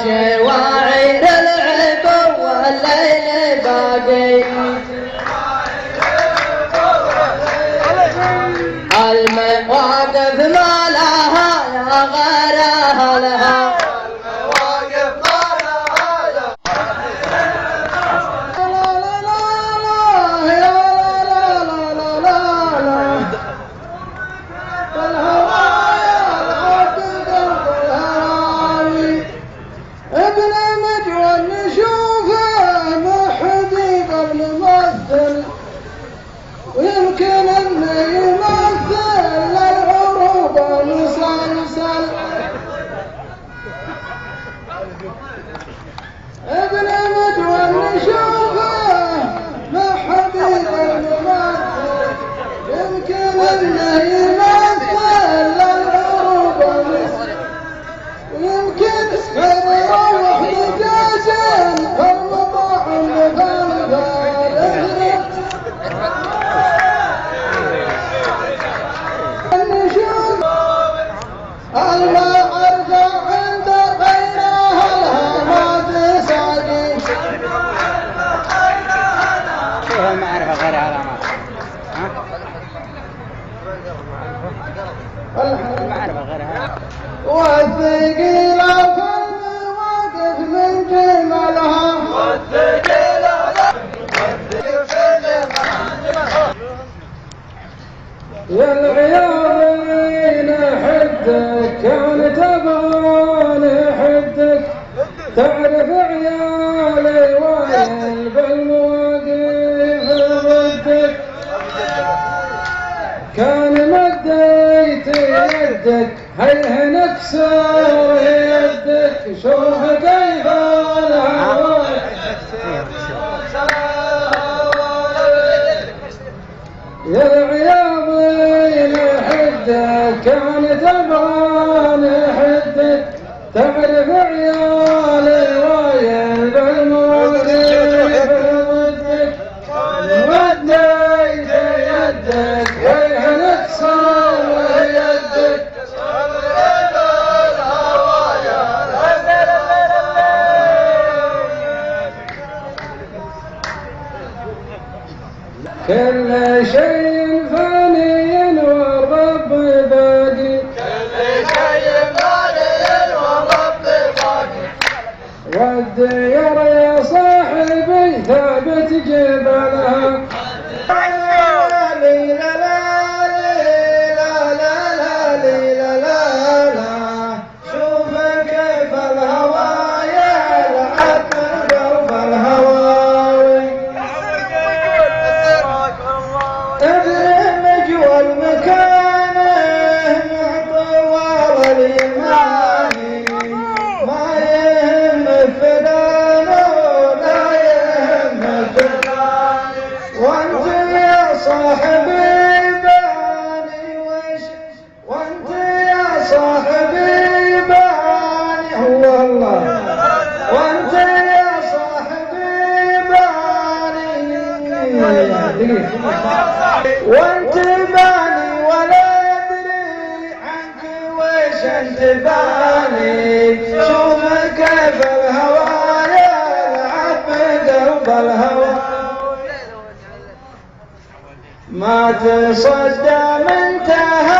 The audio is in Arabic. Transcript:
شواعر العب والليل باقي المواقف ما لها يا غير أهلها والثقيلة في المواقف من جمالها يا العيال حدك كان تبغى حدك تعرف عيالي وين بالمواقف ردك كان مديت يدك هيه نكسر يدك شوف كيف الهوى يا العياضين حدك كان تبغى حدك تعرف عيالي وين بالمواقف ردك مديت يدك هيه نكسر يدك كل شيء فاني والرب باقي كل شيء فاني والرب باقي والديار يا صاحبي ثابت جبلها ما يهم فدانه ولا يهم عشان تباني شوف كيف الهوى يلعب بقلب الهوى ما تصدى من تهاني